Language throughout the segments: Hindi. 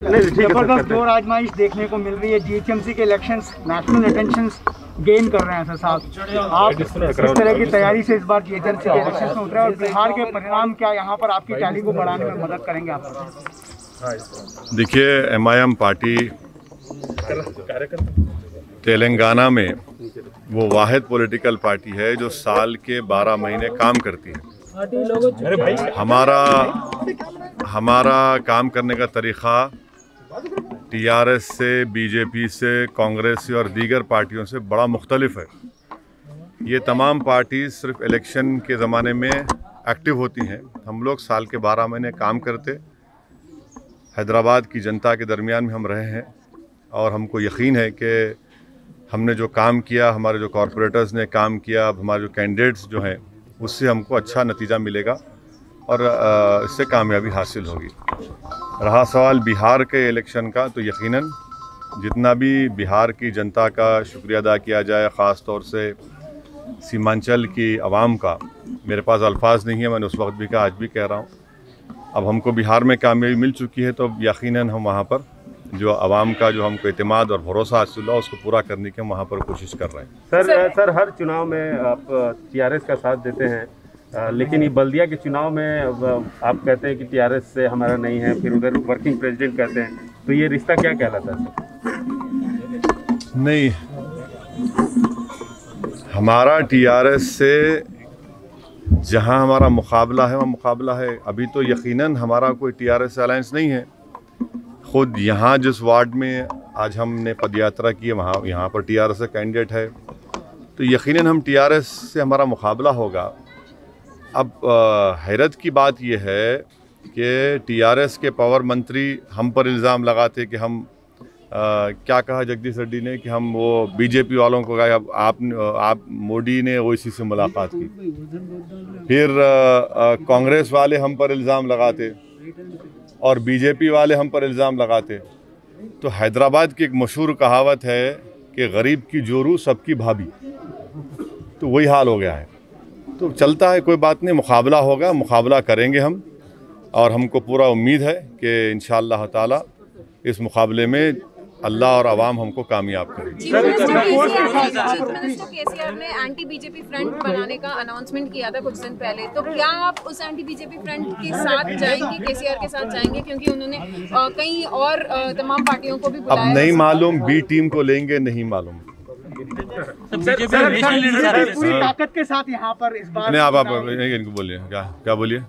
जबरदस्त दौर आजमाइश देखने को मिल रही है। जीएचएमसी के इलेक्शंस नेशनल अटेंशन गेन कर रहे हैं सर साहब, आप इस तरह की तैयारी से इस बार जीएचएमसी के इलेक्शंस में उतरे और बिहार के परिणाम क्या यहाँ पर आपकी टैली को बढ़ाने में मदद करेंगे आप? देखिए, एमआईएम पार्टी तेलंगाना में वो वाहिद पॉलिटिकल पार्टी है जो साल के 12 महीने काम करती है। हमारा काम करने का तरीक़ा टीआरएस से, बीजेपी से, कांग्रेस से और दीगर पार्टियों से बड़ा मुख्तलिफ है। ये तमाम पार्टी सिर्फ इलेक्शन के ज़माने में एक्टिव होती हैं। हम लोग साल के 12 महीने काम करते हैदराबाद की जनता के दरमियान में हम रहे हैं और हमको यकीन है कि हमने जो काम किया, हमारे जो कॉरपोरेटर्स ने काम किया, अब हमारे जो कैंडिडेट्स जो हैं उससे हमको अच्छा नतीजा मिलेगा और इससे कामयाबी हासिल होगी। रहा सवाल बिहार के इलेक्शन का, तो यकीनन जितना भी बिहार की जनता का शुक्रिया अदा किया जाए, ख़ास तौर से सीमांचल की आवाम का, मेरे पास अल्फाज नहीं है। मैंने उस वक्त भी कहा, आज भी कह रहा हूँ। अब हमको बिहार में कामयाबी मिल चुकी है तो यकीनन हम वहाँ पर जो आवाम का जो हमको एतमाद और भरोसा हासिल हुआ उसको पूरा करने की हम वहाँ पर कोशिश कर रहे हैं। सर हर चुनाव में आप टीआरएस का साथ देते हैं, लेकिन ये बल्दिया के चुनाव में आप कहते हैं कि टीआरएस से हमारा नहीं है, फिर उधर वर्किंग प्रेसिडेंट कहते हैं, तो ये रिश्ता क्या कहलाता है सर? नहीं, हमारा टीआरएस से जहां हमारा मुकाबला है वहाँ मुकाबला है। अभी तो यकीनन हमारा कोई टीआरएस से अलायंस नहीं है। खुद यहाँ जिस वार्ड में आज हमने पदयात्रा की है वहाँ यहाँ पर टीआरएस का कैंडिडेट है, तो यकीनन हम टीआरएस से हमारा मुकाबला होगा। अब हैरत की बात यह है कि टीआरएस के पावर मंत्री हम पर इल्ज़ाम लगाते कि हम क्या कहा जगदीश रेड्डी ने कि हम वो बीजेपी वालों को कहा आप मोदी ने ओवैसी से मुलाकात की। फिर कांग्रेस वाले हम पर इल्ज़ाम लगाते और बीजेपी वाले हम पर इल्ज़ाम लगाते। तो हैदराबाद की एक मशहूर कहावत है कि गरीब की जोरू सबकी भाभी, तो वही हाल हो गया है। तो चलता है, कोई बात नहीं, मुकाबला होगा, मुकाबला करेंगे हम और हमको पूरा उम्मीद है कि इंशाअल्लाह ताला इस मुकाबले में अल्लाह और आवाम हमको कामयाब करेगी। चीफ मिनिस्टर केसीआर ने एंटी बीजेपी फ्रंट बनाने का अनाउंसमेंट किया था कुछ दिन पहले, तो क्या आप उस एंटी बीजेपी फ्रंट के साथ जाएंगे, केसीआर के साथ जाएंगे? क्योंकि उन्होंने कई और तमाम पार्टियों को भी बुलाया। अब नहीं मालूम, बी टीम को लेंगे, नहीं मालूम। पूरी ताकत के साथ यहाँ पर इस बार आप इनको बोलिए, क्या बोलिए?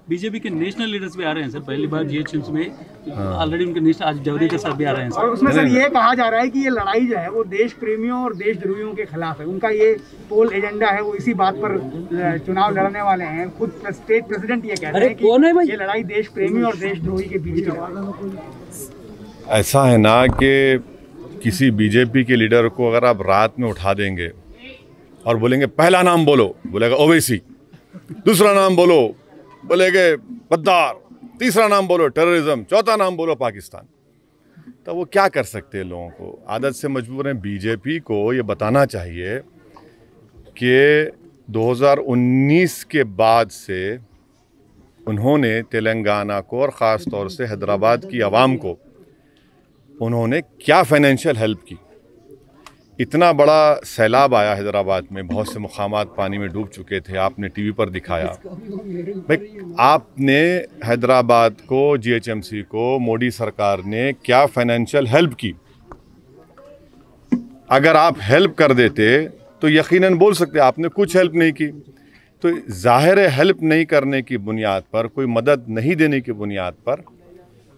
बीजेपी के नेशनल लीडर्स भी आ रहे हैं सर, पहली बार जीएचएमसी में ऑलरेडी उनके नेशनल, आज जावड़ेकर साहब भी आ रहे हैं सर। और उसमें सर ये कहा जा रहा है कि ये लड़ाई जो है वो देश प्रेमियों और देशद्रोहियों के खिलाफ है। उनका ये पोल एजेंडा है, वो इसी बात पर चुनाव लड़ने वाले हैं। खुद स्टेट प्रेसिडेंट ये कहते हैं कि ये लड़ाई देश प्रेमी और देशद्रोही के बीच में। ऐसा है ना कि किसी बीजेपी के लीडर को अगर आप रात में उठा देंगे और बोलेंगे पहला नाम बोलो, बोलेगा ओवैसी, दूसरा नाम बोलो, बोलेंगे गद्दार, तीसरा नाम बोलो टेररिज्म, चौथा नाम बोलो पाकिस्तान, तो वो क्या कर सकते हैं? लोगों को आदत से मजबूर हैं। बीजेपी को ये बताना चाहिए कि 2019 के बाद से उन्होंने तेलंगाना को और ख़ास तौर से हैदराबाद की आवाम को उन्होंने क्या फाइनेंशियल हेल्प की। इतना बड़ा सैलाब आया हैदराबाद में, बहुत से मुकामात पानी में डूब चुके थे, आपने टीवी पर दिखाया। भाई, आपने हैदराबाद को, जीएचएमसी को मोदी सरकार ने क्या फाइनेंशियल हेल्प की? अगर आप हेल्प कर देते तो यकीनन बोल सकते आपने कुछ हेल्प नहीं की। तो जाहिर है हेल्प नहीं करने की बुनियाद पर, कोई मदद नहीं देने की बुनियाद पर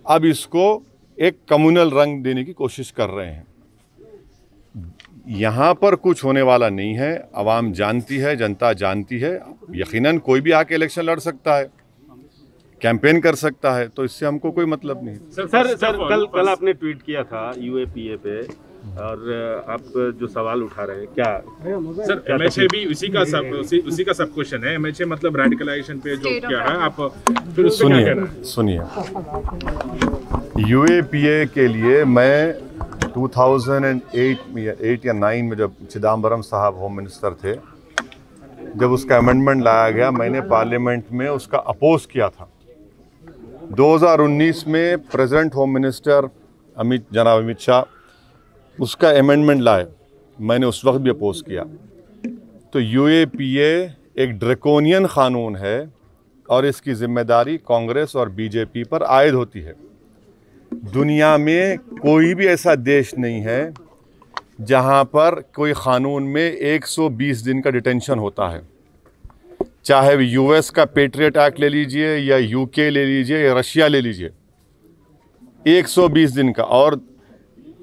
अब इसको एक कम्युनल रंग देने की कोशिश कर रहे हैं। यहाँ पर कुछ होने वाला नहीं है। आवाम जानती है, जनता जानती है। यकीनन कोई भी आके इलेक्शन लड़ सकता है, कैंपेन कर सकता है, तो इससे हमको कोई मतलब नहीं। सर कल आपने ट्वीट किया था यूएपीए पे, और आप जो सवाल उठा रहे हैं क्या सर? एमएचए भी उसी का सब क्वेश्चन है। एमएचए मतलब रेडिकलाइजेशन पे जो क्या है, आप फिर सुनिए, यूएपीए के लिए मैं 2008 या 9 में जब चिदम्बरम साहब होम मिनिस्टर थे, जब उसका अमेंडमेंट लाया गया, मैंने पार्लियामेंट में उसका अपोज किया था। 2019 में प्रेसिडेंट होम मिनिस्टर जनाब अमित शाह उसका अमेंडमेंट लाए, मैंने उस वक्त भी अपोज किया। तो यूएपीए एक ड्रैकोनियन क़ानून है और इसकी जिम्मेदारी कांग्रेस और बीजेपी पर आयद होती है। दुनिया में कोई भी ऐसा देश नहीं है जहां पर कोई क़ानून में 120 दिन का डिटेंशन होता है। चाहे यूएस का पेट्रियट एक्ट ले लीजिए या यूके ले लीजिए या रशिया ले लीजिए, 120 दिन का। और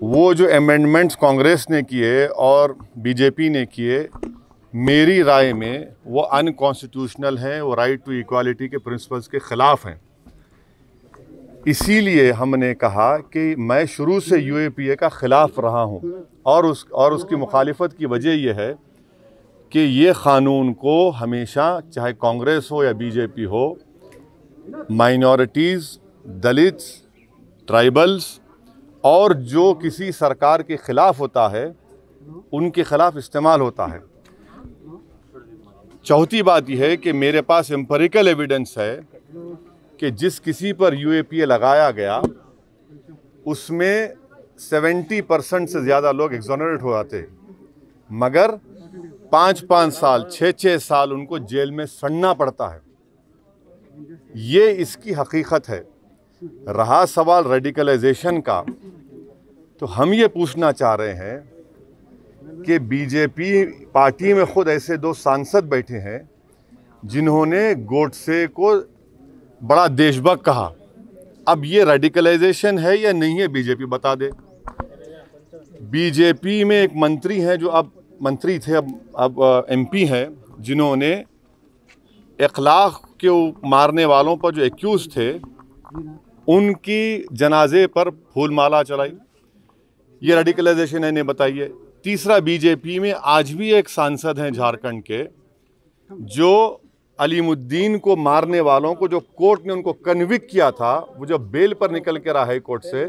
वो जो अमेंडमेंट्स कांग्रेस ने किए और बीजेपी ने किए, मेरी राय में वो अनकॉन्स्टिट्यूशनल हैं, वो राइट टू इक्वालिटी के प्रिंसिपल्स के ख़िलाफ़ हैं। इसीलिए हमने कहा कि मैं शुरू से यूएपीए का ख़िलाफ़ रहा हूँ और उसकी मुखालिफत की वजह यह है कि ये क़ानून को हमेशा, चाहे कांग्रेस हो या बीजेपी हो, माइनॉरिटीज़, दलित्स, ट्राइबल्स और जो किसी सरकार के ख़िलाफ़ होता है उनके ख़िलाफ़ इस्तेमाल होता है। चौथी बात यह है कि मेरे पास एम्पिरिकल एविडेंस है कि जिस किसी पर यूएपीए लगाया गया उसमें 70% से ज़्यादा लोग एक्सोनरेट हो जाते, मगर 5-5 साल, 6-6 साल उनको जेल में सड़ना पड़ता है। ये इसकी हकीकत है। रहा सवाल रेडिकलाइजेशन का, तो हम ये पूछना चाह रहे हैं कि बीजेपी पार्टी में खुद ऐसे 2 सांसद बैठे हैं जिन्होंने गोडसे को बड़ा देशभक्त कहा। अब ये रेडिकलाइजेशन है या नहीं है, बीजेपी बता दे। बीजेपी में एक मंत्री हैं जो अब मंत्री थे, अब एमपी हैं, जिन्होंने इखलाक के मारने वालों पर जो एक्यूज थे उनकी जनाजे पर फूल माला चलाई। ये रेडिकलाइजेशन है, नहीं बताइए। तीसरा, बीजेपी में आज भी एक सांसद हैं झारखंड के जो अलीमुद्दीन को मारने वालों को, जो कोर्ट ने उनको कन्विक्ट किया था, वो जब बेल पर निकल कर आए हाई कोर्ट से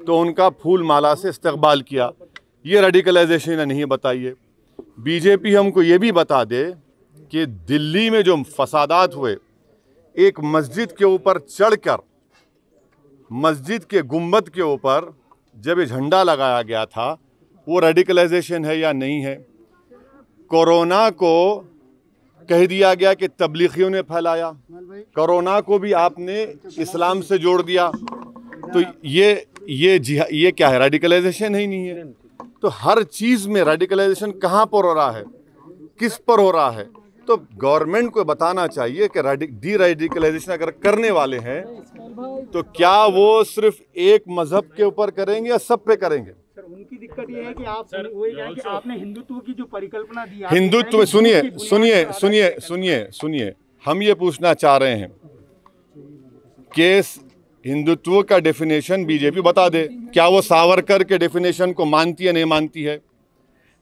तो उनका फूल माला से इस्तकबाल किया। ये रेडिकलाइजेशन नहीं, बताइए। बीजेपी हमको ये भी बता दे कि दिल्ली में जो फसादात हुए, एक मस्जिद के ऊपर चढ़कर मस्जिद के गुंबद के ऊपर जब ये झंडा लगाया गया था, वो रेडिकलाइजेशन है या नहीं है। कोरोना को कह दिया गया कि तबलीगियों ने फैलाया, कोरोना को भी आपने इस्लाम से जोड़ दिया, तो ये क्या है, रेडिकलाइजेशन ही नहीं है। तो हर चीज़ में रेडिकलाइजेशन कहाँ पर हो रहा है, किस पर हो रहा है। तो गवर्नमेंट को बताना चाहिए कि डी रेडिकलाइजेशन अगर करने वाले हैं तो क्या वो सिर्फ एक मजहब के ऊपर करेंगे या सब पे करेंगे। सर, उनकी दिक्कत ये है कि आपने हिंदुत्व की जो परिकल्पना दी, हिंदुत्व, सुनिए, हम ये पूछना चाह रहे हैं कि हिंदुत्व का डेफिनेशन बीजेपी बता दे। क्या वो सावरकर के डेफिनेशन को मानती है, नहीं मानती है?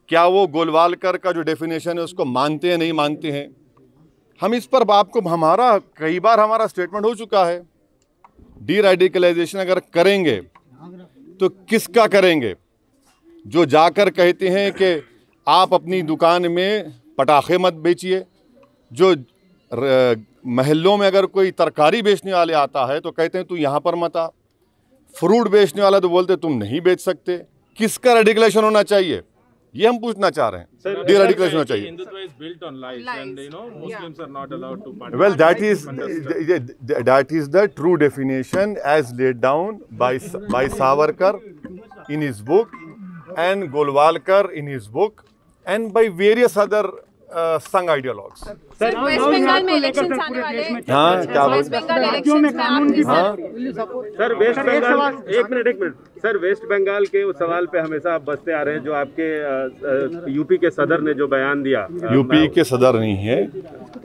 क्या वो गोलवालकर का जो डेफिनेशन है उसको मानते हैं, नहीं मानते हैं? हम इस पर आपको कई बार हमारा स्टेटमेंट हो चुका है। डी रेडिकलाइजेशन अगर करेंगे तो किसका करेंगे? जो जाकर कहते हैं कि आप अपनी दुकान में पटाखे मत बेचिए, जो महल्लों में अगर कोई तरकारी बेचने वाले आता है तो कहते हैं तू यहाँ पर मत आ, फ्रूट बेचने वाला तो बोलते तुम नहीं बेच सकते। किसका रेडिकलाइजेशन होना चाहिए, ये हम पूछना चाह रहे हैं। डी रेडिकलाइजेशन होना चाहिए। Hindutva is built on lies, and Muslims are not allowed to participate. Well, that is the true definition as laid down by Savarkar in his book and Golwalkar in his book and by various other संघ आइडियोलॉग्स। सर, वेस्ट बंगाल में इलेक्शंस आने वाले हैं। हाँ, क्या वेस्ट बंगाल इलेक्शंस में आपकी सर, वेस्ट बंगाल, एक मिनट सर, वेस्ट बंगाल के उस सवाल पे हमेशा आप बसते आ रहे हैं जो आपके यूपी के सदर ने जो बयान दिया। यूपी के सदर नहीं है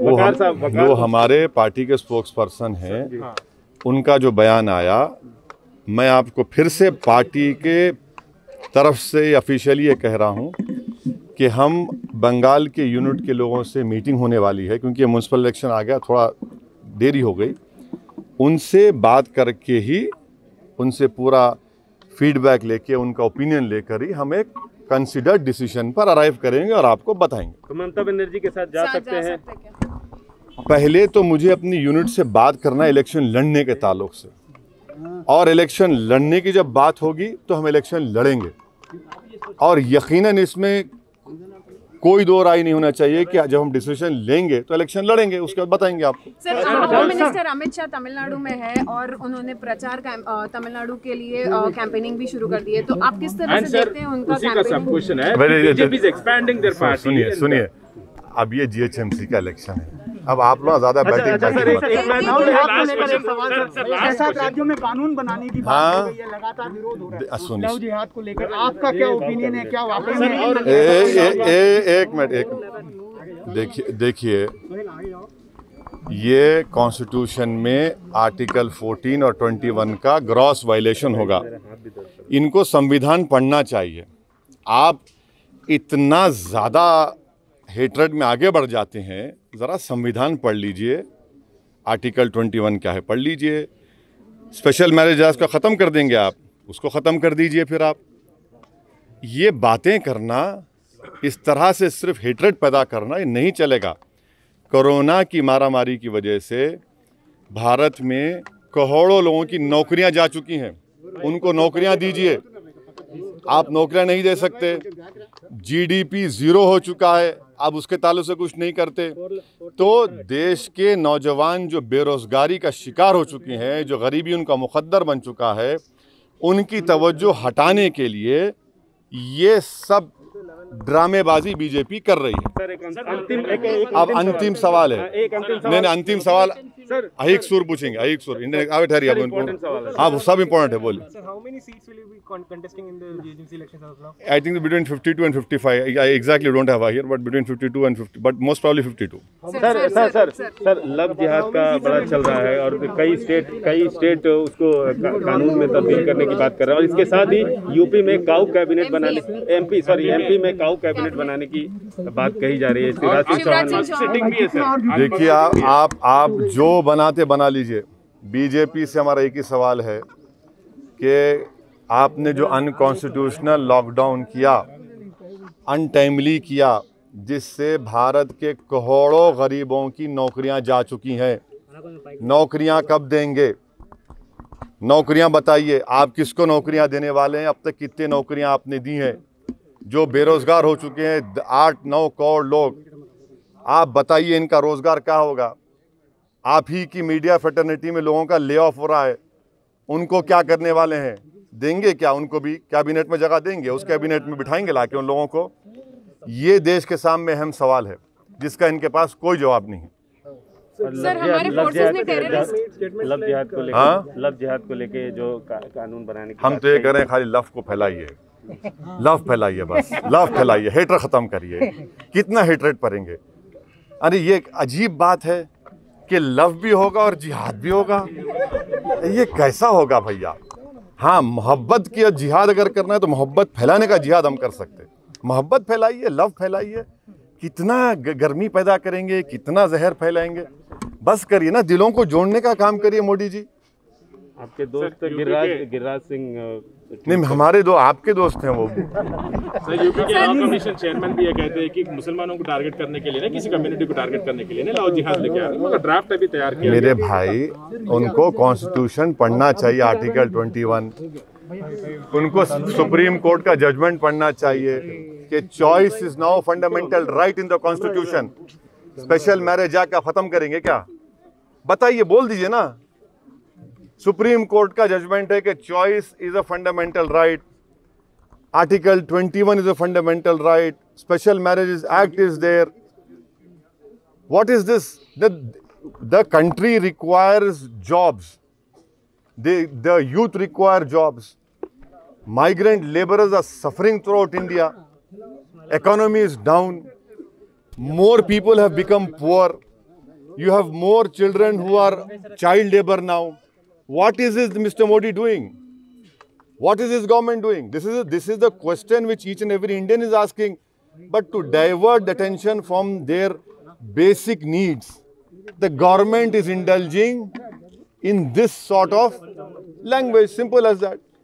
वो हमारे पार्टी के स्पोक्स पर्सन हैं। उनका जो बयान आया, मैं आपको फिर से पार्टी के तरफ से ऑफिशियली ये कह रहा हूँ कि हम बंगाल के यूनिट के लोगों से मीटिंग होने वाली है, क्योंकि म्यूनसिपल इलेक्शन आ गया, थोड़ा देरी हो गई। उनसे बात करके ही, उनसे पूरा फीडबैक लेके, उनका ओपिनियन लेकर ही हम एक कंसिडर्ड डिसीजन पर अराइव करेंगे और आपको बताएंगे। तो ममता बनर्जी के साथ जा सकते हैं? पहले तो मुझे अपनी यूनिट से बात करना है इलेक्शन लड़ने के ताल्लुक से, और इलेक्शन लड़ने की जब बात होगी तो हम इलेक्शन लड़ेंगे, और यकीनन इसमें कोई दो राय नहीं होना चाहिए कि जब हम डिसीजन लेंगे तो इलेक्शन लड़ेंगे, उसके बाद बताएंगे आपको। Sir, home minister Amit Shah Tamil Nadu में है और उन्होंने प्रचार तमिलनाडु के लिए कैंपेनिंग भी शुरू कर दी है, तो आप किस तरह से देखते हैं उनका कैंपेनिंग? सुनिए, अब ये जीएचएमसी का इलेक्शन है, अब आप लोग ज्यादा बैटिंग राज्यों में कानून बनाने की बात हो रही है, लगातार विरोध हो रहा है लव जिहाद को लेकर, आपका क्या ओपिनियन है? क्या वाकई में? एक मिनट, देखिए ये कॉन्स्टिट्यूशन में आर्टिकल 14 और 21 का ग्रॉस वायलेशन होगा। इनको संविधान पढ़ना चाहिए। आप इतना ज़्यादा हेट्रेड में आगे बढ़ जाते हैं, ज़रा संविधान पढ़ लीजिए, आर्टिकल 21 क्या है पढ़ लीजिए। स्पेशल मैरिज का ख़त्म कर देंगे आप, उसको ख़त्म कर दीजिए। फिर आप ये बातें करना, इस तरह से सिर्फ हेट्रेड पैदा करना, ये नहीं चलेगा। कोरोना की मारामारी की वजह से भारत में करोड़ों लोगों की नौकरियां जा चुकी हैं, उनको नौकरियां दीजिए। आप नौकरियां नहीं दे सकते, जीडीपी ज़ीरो हो चुका है, आप उसके ताल्लुक से कुछ नहीं करते, तो देश के नौजवान जो बेरोज़गारी का शिकार हो चुके हैं, जो गरीबी उनका मुकद्दर बन चुका है, उनकी तवज्जो हटाने के लिए ये सब ड्रामेबाजी बीजेपी कर रही है। अब अंतिम सवाल है, नहीं अंतिम सवाल एक सुर पूछेंगे, एक सुर हाँ वो सब इम्पोर्टेंट है, बोलिए। I think between 52 and 55. I exactly don't have here, but between 52 and 50, but most probably 52. Sir love जिहाद का बड़ा चल रहा है और कई स्टेट उसको कानून में तब्दील करने की बात कर रहे हैं, और इसके साथ ही यूपी में काऊ कैबिनेट बनाने, एमपी में काऊ कैबिनेट बनाने की बात कही जा रही है। देखिए आप जो बनाते बना लीजिए। बीजेपी से हमारा एक ही सवाल है कि आपने जो अनकॉन्स्टिट्यूशनल लॉकडाउन किया, अनटाइमली किया, जिससे भारत के करोड़ों गरीबों की नौकरियां जा चुकी हैं, नौकरियां कब देंगे? नौकरियां बताइए, आप किसको नौकरियां देने वाले हैं? अब तक कितने नौकरियां आपने दी हैं? जो बेरोज़गार हो चुके हैं 8-9 करोड़ लोग, आप बताइए इनका रोज़गार क्या होगा? आप ही की मीडिया फ्रेटर्निटी में लोगों का ले ऑफ हो रहा है, उनको क्या करने वाले हैं? देंगे क्या? उनको भी कैबिनेट में जगह देंगे, उस कैबिनेट में बिठाएंगे लाके उन लोगों को? ये देश के सामने अहम सवाल है जिसका इनके पास कोई जवाब नहीं है। सर, हमारे फोर्सेस ने टेररिस्ट लव जिहाद को लेके जो कानून बनाने की हम तो ये कह रहे हैं, खाली लव को फैलाइए, लव फैलाइए, बस लव फैलाइए, हेटर ख़त्म करिए। कितना हेटरेट करेंगे? अरे ये एक अजीब बात है कि लव भी होगा और जिहाद भी होगा, ये कैसा होगा भैया? हाँ, मोहब्बत की जिहाद अगर करना है तो मोहब्बत फैलाने का जिहाद हम कर सकते हैं। मोहब्बत फैलाइए, लव फैलाइए, कितना गर्मी पैदा करेंगे, कितना जहर फैलाएंगे? बस करिए ना, दिलों को जोड़ने का काम करिए मोदी जी। आपके दोस्त गिरिराज सिंह नहीं, हमारे आपके दोस्त हैं वो। सर, यूपी के लॉ कमीशन चेयरमैन भी ये कहते हैं कि मुसलमानों को टारगेट करने के लिए ना, किसी कम्युनिटी को टारगेट करने के लिए ना, लव जिहाद लेके आ रहे हैं, मतलब ड्राफ्ट अभी तैयार किया। मेरे भाई, उनको कॉन्स्टिट्यूशन पढ़ना चाहिए, आर्टिकल 21, उनको सुप्रीम कोर्ट का जजमेंट पढ़ना चाहिए कि choice is now fundamental right in the constitution. Special marriage act का खत्म करेंगे क्या? बताइए, बोल दीजिए ना। सुप्रीम कोर्ट का जजमेंट है कि choice is a fundamental right, article 21 is a fundamental right, special marriage act is there. What is this? The country requires jobs, the youth require jobs. Migrant laborers are suffering throughout India. Economy is down. More people have become poor. You have more children who are child labor now. What is this Mr. Modi doing? What is his government doing? This is the question which each and every Indian is asking. But to divert the attention from their basic needs, the government is indulging in this sort of language, simple as that.